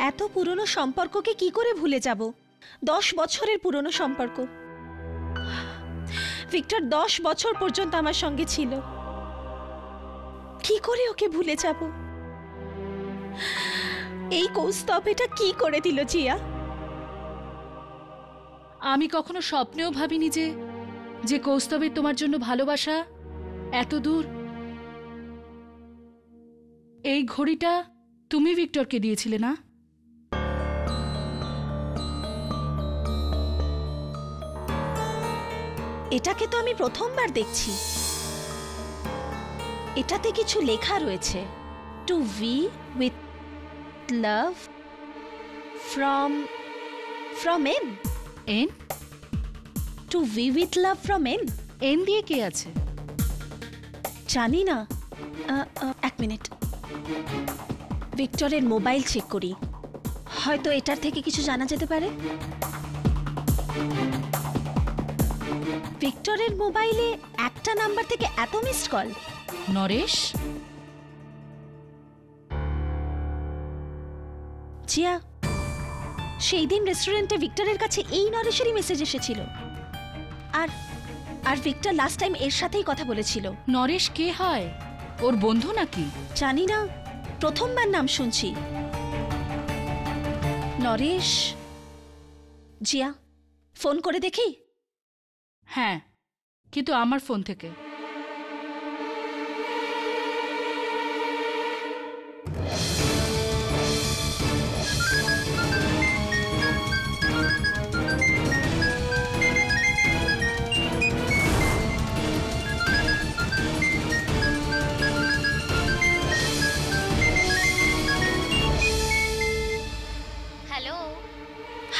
[SPEAKER 7] এত পুরনো সম্পর্ককে কি করে ভুলে যাব? 10 বছরের পুরনো সম্পর্ক। ভিক্টর 10 বছর পর্যন্ত আমার সঙ্গে ছিল, কি করে ওকে ভুলে যাব? এই কৌস্তব এটা কি করে দিল জিয়া?
[SPEAKER 5] আমি কখনো স্বপ্নেও ভাবিনি যে কৌস্তবের তোমার জন্য ভালোবাসা এত দূর। এই ঘড়িটা তুমি ভিক্টরকে দিয়েছিলে না?
[SPEAKER 7] এটাকে তো আমি প্রথমবার দেখছি। এটাতে কিছু লেখা রয়েছে, to V with love from N.
[SPEAKER 5] N?
[SPEAKER 7] To V with love from N.
[SPEAKER 5] N দিয়ে কে আছে
[SPEAKER 7] জানি না। এক মিনিট, ভিক্টরের মোবাইল চেক করি, হয়তো এটার থেকে কিছু জানা যেতে পারে। ভিক্টরের মোবাইলে একটা নাম্বার থেকে এত মিসড কল।
[SPEAKER 5] নরেশ?
[SPEAKER 7] জিয়া, সেই দিন রেস্টুরেন্টে ভিক্টরের কাছে এই নরেশেরই মেসেজ এসেছিল। আর ভিক্টর লাস্ট টাইম এর সাথেই কথা বলেছিল।
[SPEAKER 5] নরেশ কে হয়? ওর বন্ধু নাকি?
[SPEAKER 7] জানি না, প্রথমবার নাম শুনছি। নরেশ। জিয়া, ফোন করে দেখি।
[SPEAKER 5] হ্যাঁ, কিন্তু আমার ফোন থেকে।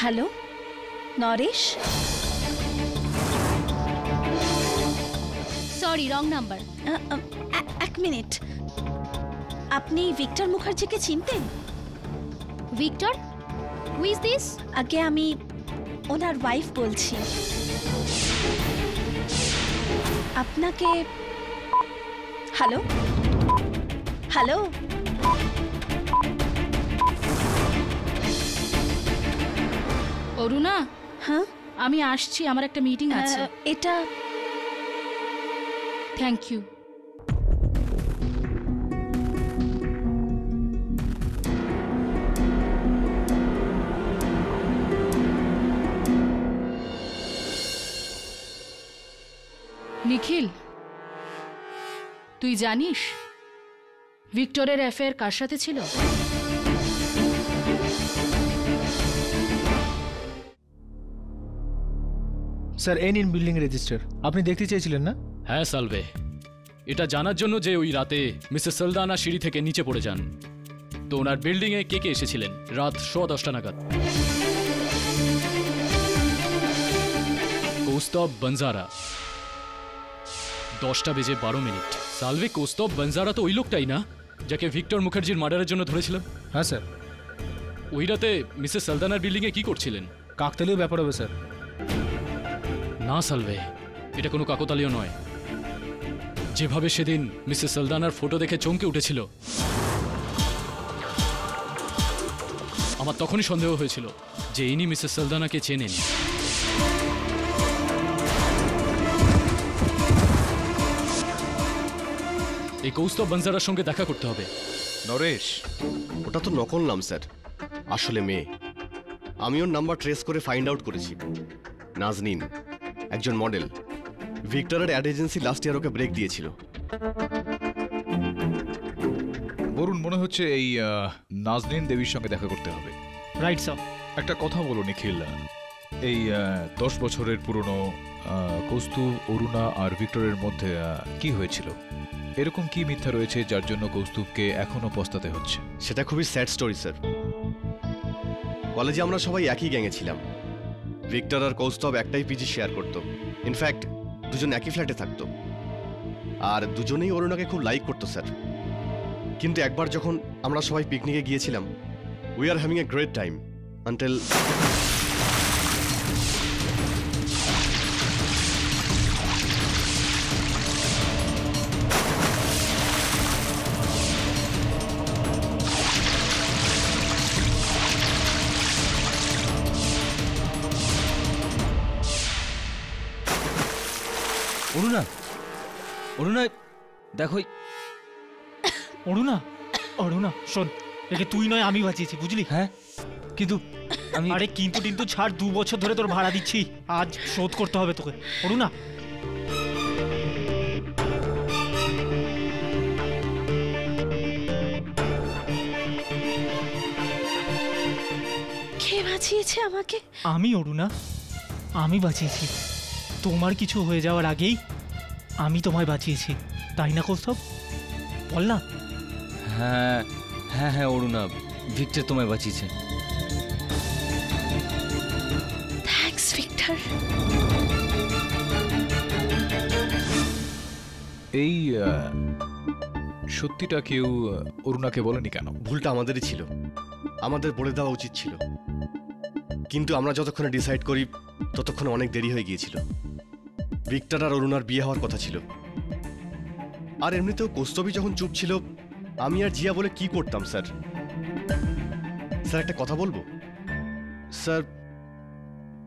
[SPEAKER 7] Hello Naresh?
[SPEAKER 14] Sorry, wrong number.
[SPEAKER 7] এক মিনিট, আপনি ভিক্টর মুখার্জিকে চিনতেন?
[SPEAKER 14] ভিক্টর? Who is this?
[SPEAKER 7] আগে আমি ওনার ওয়াইফ বলছি। আপনাকে। Hello hello,
[SPEAKER 5] Aruna.
[SPEAKER 7] হ্যাঁ,
[SPEAKER 5] আমি আসছি, আমার একটা মিটিং আছে।
[SPEAKER 7] এটা।
[SPEAKER 5] Thank you. নিখিল, তুই জানিস ভিক্টরের অ্যাফেয়ার কার সাথে ছিল?
[SPEAKER 3] Sir, N in building register. আপনি দেখতে চেয়েছিলেন না?
[SPEAKER 2] হ্যাঁ সালভে, এটা জানার জন্য যে ওই রাতে মিসেস সালদানা সিঁড়ি থেকে নিচে পড়ে যান, তো ওনার বিল্ডিংয়ে কে কে এসেছিলেন রাত 10:15 নাগাদ? কৌস্তব বনজারা, 10:12। সালভে, কৌস্তব বনজারা তো ওই লোকটাই না যাকে ভিক্টর মুখার্জির মার্ডারের জন্য ধরেছিলাম?
[SPEAKER 3] হ্যাঁ স্যার।
[SPEAKER 2] ওই রাতে মিসেস সালদানার বিল্ডিংয়ে কি করছিলেন?
[SPEAKER 3] কাকতালীয় ব্যাপার হবে স্যার।
[SPEAKER 2] না সালভে, এটা কোনো কাকতালীয় নয়। যেভাবে সেদিন মিসেস সালদানার ফটো দেখে চমকে উঠেছিল, আমার তখনই সন্দেহ হয়েছিল যে ইনি মিসেস সালদানাকে চেনেন। এই কৌস্তব বানজারার সঙ্গে দেখা করতে হবে।
[SPEAKER 10] নরেশ,
[SPEAKER 4] ওটা তো নকল নাম স্যার, আসলে মেয়ে। আমি ওর নাম্বার ট্রেস করে ফাইন্ড আউট করেছি। নাজনীন, একজন মডেল। ভিক্টরের অ্যাড এজেন্সি লাস্ট ইয়ার ওকে ব্রেক দিয়েছিল।
[SPEAKER 10] বরুণ, মনে হচ্ছে এই নাজনীন দেবীর সঙ্গে দেখা করতে হবে।
[SPEAKER 6] Right sir.
[SPEAKER 10] একটা কথা বলো নিখিল, এই 10 বছরের পুরনো কৌস্তুভ, অরুণা আর ভিক্টরের মধ্যে কি হয়েছিল? এরকম কি মিথ্যা রয়েছে যার জন্য কৌস্তুভকে এখনো পস্তাতে হচ্ছে?
[SPEAKER 4] সেটা খুবই স্যাড স্টোরি স্যার। কলেজে আমরা সবাই একই গ্যাংয়ে ছিলাম। ভিক্টর আর কৌস্তব একটাই পিজি শেয়ার করত। ইনফ্যাক্ট দুজন একই ফ্ল্যাটে থাকতো, আর দুজনেই অরুণাকে খুব লাইক করতো স্যার। কিন্তু একবার যখন আমরা সবাই পিকনিকে গিয়েছিলাম, we are having a great time until
[SPEAKER 8] Aruna, Aruna দেখো।
[SPEAKER 6] অরুণা, অরুণা শোন, একে তুই নয় আমি বাঁচিয়েছি, বুঝলি?
[SPEAKER 8] হ্যাঁ, কিন্তু আমি...
[SPEAKER 6] আরে কিন্তু ছাড়, 2 বছর ধরে তোর ভাড়া দিচ্ছি, আজ শোধ করতে হবে তোকে। অরুণা,
[SPEAKER 7] কে বাঁচিয়েছে আমাকে?
[SPEAKER 6] আমি। অরুণা, আমি বাঁচিয়েছি। তোমার কিছু হয়ে যাওয়ার আগেই আমি তোমায় বাঁচিয়েছি, তাই না কৌস্তব? বল না।
[SPEAKER 8] হ্যাঁ হ্যাঁ হ্যাঁ অরুণা, ভিক্টর তোমায় বাঁচিয়েছে।
[SPEAKER 7] Thanks Victor.
[SPEAKER 10] এই সত্যিটা কেউ অরুণাকে বলেনি কেন?
[SPEAKER 4] ভুলটা আমাদেরই ছিল, আমাদের বলে দেওয়া উচিত ছিল। কিন্তু আমরা যতক্ষণে ডিসাইড করি ততক্ষণে অনেক দেরি হয়ে গিয়েছিল। ভিক্টর আর অরুণার বিয়ে হওয়ার কথা ছিল। আর এমনিতেও কৌস্তবী যখন চুপ ছিল, আমি আর জিয়া বলে কি করতাম স্যার? স্যার একটা কথা বলবো স্যার?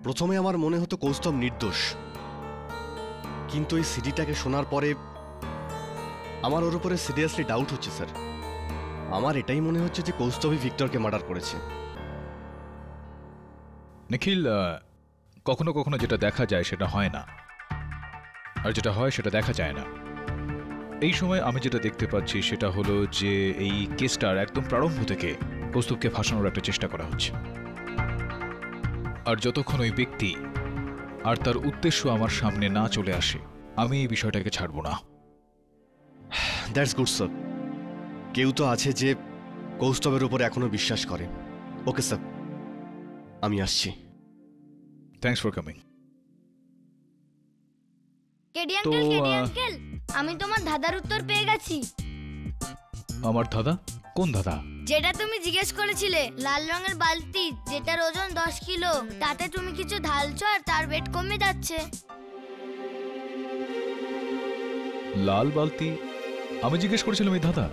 [SPEAKER 4] প্রথমে আমার মনে হতো কৌস্তব নির্দোষ, কিন্তু এই সিডিটাকে শোনার পরে আমার ওর উপরে সিরিয়াসলি ডাউট হচ্ছে স্যার। আমার এটাই মনে হচ্ছে যে কৌস্তবী ভিক্টরকে মার্ডার করেছে।
[SPEAKER 10] নিখিল, কখনো কখনো যেটা দেখা যায় সেটা হয় না, আর যেটা হয় সেটা দেখা যায় না। এই সময় আমি যেটা দেখতে পাচ্ছি সেটা হলো যে এই কেসটার একদম প্রারম্ভ থেকে কৌস্তুভকে ফাঁসানোর একটা চেষ্টা করা হচ্ছে। আর যতক্ষণ ওই ব্যক্তি আর তার উদ্দেশ্য আমার সামনে না চলে আসে, আমি এই বিষয়টাকে ছাড়ব না।
[SPEAKER 4] That's good sir. কেউ তো আছে যে কৌস্তবের উপর এখনো বিশ্বাস করে। ওকে স্যার, আমি আসছি।
[SPEAKER 10] Thanks for coming.
[SPEAKER 11] KD uncle, KD uncle, আমি তোমার দাদার উত্তর পেয়ে গেছি।
[SPEAKER 10] আমার দাদা? কোন দাদা?
[SPEAKER 11] যেটা তুমি জিজ্ঞেস করেছিলে, লাল রঙের বালতি যেটার ওজন 10 কিলো, তাতে তুমি কিছু ঢালছো আর তার ওয়েট কমে যাচ্ছে।
[SPEAKER 10] লাল বালতি? আমি জিজ্ঞেস করেছিলাম এই দাদা?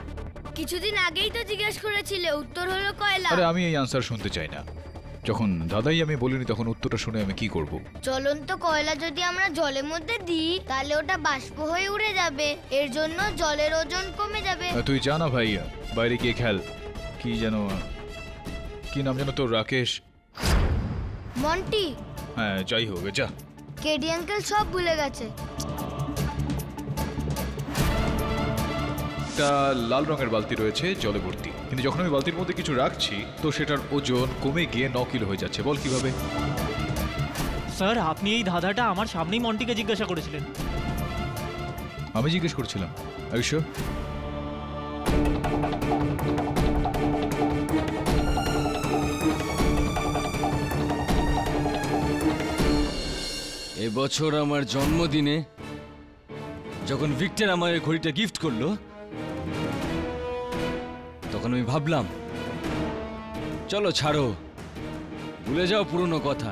[SPEAKER 11] কিছুদিন আগেই তো জিজ্ঞেস করেছিলে, উত্তর হলো কয়লা।
[SPEAKER 10] আরে আমি এই আনসার শুনতে চাই না। যখন দাদাই আমি বলিনি তখন উত্তরটা শুনে আমি কি করব?
[SPEAKER 11] জ্বলন্ত কয়লা যদি আমরা জলের মধ্যে দিই তাহলে ওটা বাষ্প হয়ে উড়ে যাবে, এর জন্য জলের ওজন কমে যাবে।
[SPEAKER 10] তুই জানা ভাই, বাইরে গিয়ে খেল। কি যেন, কি নাম যেন তোর? রাকেশ?
[SPEAKER 11] মন্টি?
[SPEAKER 10] হ্যাঁ, যাই হোক, যা।
[SPEAKER 11] কেডি আঙ্কেল সব ভুলে গেছে।
[SPEAKER 10] একটা লাল রঙের বালতি রয়েছে জলে ভর্তি, কিন্তু যখন আমি বালতির মধ্যে কিছু রাখছি তো সেটার ওজন কমে গিয়ে 9 কিলো হয়ে যাচ্ছে। বল কিভাবে?
[SPEAKER 6] স্যার, আপনি এই ধাঁধাটা আমার সামনেই মন্টিকে জিজ্ঞাসা করেছিলেন।
[SPEAKER 10] আমি জিজ্ঞেস করছিলাম? আর you sure?
[SPEAKER 8] এবছর আমার জন্মদিনে যখন ভিক্টর আমার এই ঘড়িটা গিফট করলো, তখন আমি ভাবলাম চলো ছাড়ো, ভুলে যাও পুরনো কথা।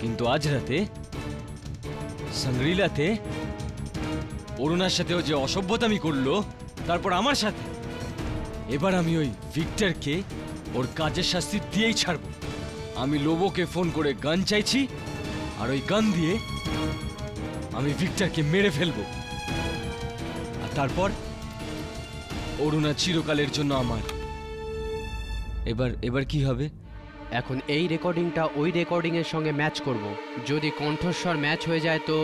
[SPEAKER 8] কিন্তু আজ রাতে সাংগ্রিলাতে অরুণার সাথেও যে অসভ্যতামি করলো, তারপর আমার সাথে, এবার আমি ওই ভিক্টরকে ওর কাজের শাস্তি দিয়েই ছাড়বো। আমি লোবোকে ফোন করে গান চাইছি, আর ওই গান দিয়ে আমি ভিক্টরকে মেরে ফেলবো। আর তারপর অরুণা চিরকালের জন্য আমার। এবার কি হবে?
[SPEAKER 15] এখন এই রেকর্ডিংটা ওই রেকর্ডিং এর সঙ্গে ম্যাচ করব। যদি কণ্ঠস্বর ম্যাচ হয়ে যায় তো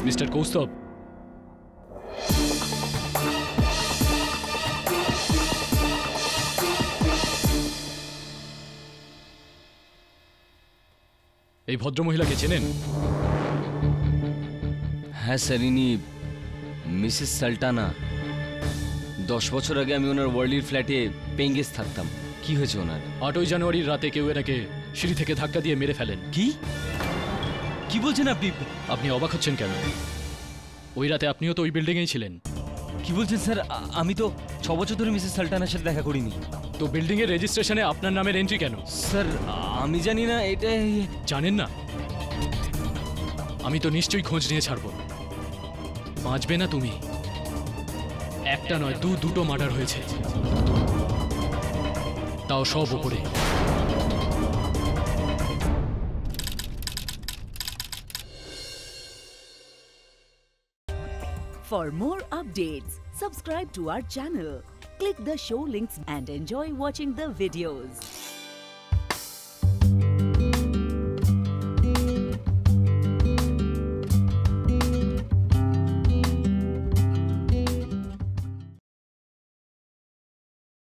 [SPEAKER 2] মিস্টার কৌস্তব, এই ভদ্রমহিলাকে চেনেন?
[SPEAKER 8] হ্যাঁ স্যার, ইনি মিসেস সাল্টানা। 10 বছর আগে আমি ওনার ওয়ার্ল্ডির ফ্ল্যাটে পেইং গেস্ট থাকতাম। কি হয়েছে ওনার?
[SPEAKER 2] 8ই জানুয়ারির রাতে কেউ এনাকে সিঁড়ি থেকে ধাক্কা দিয়ে মেরে ফেলেন।
[SPEAKER 8] কি বলছেন আপনি?
[SPEAKER 2] আপনি অবাক হচ্ছেন কেন? ওই রাতে আপনিও তো ওই বিল্ডিংয়েই ছিলেন।
[SPEAKER 8] কি বলছেন স্যার? আমি তো 6 বছর ধরে মিসেস সাল্টানার সাথে দেখা করিনি।
[SPEAKER 2] তো বিল্ডিংয়ের রেজিস্ট্রেশনে আপনার নামের এন্ট্রি কেন?
[SPEAKER 8] স্যার আমি জানি না। এটা
[SPEAKER 2] জানেন না? আমি তো নিশ্চয়ই খোঁজ নিয়ে ছাড়ব। বাঁচবে না তুমি। একটা নয়, দুটো মার্ডার হয়েছে, তাও সব উপরে।
[SPEAKER 16] For more updates, subscribe to our channel, click the show links and enjoy watching the videos.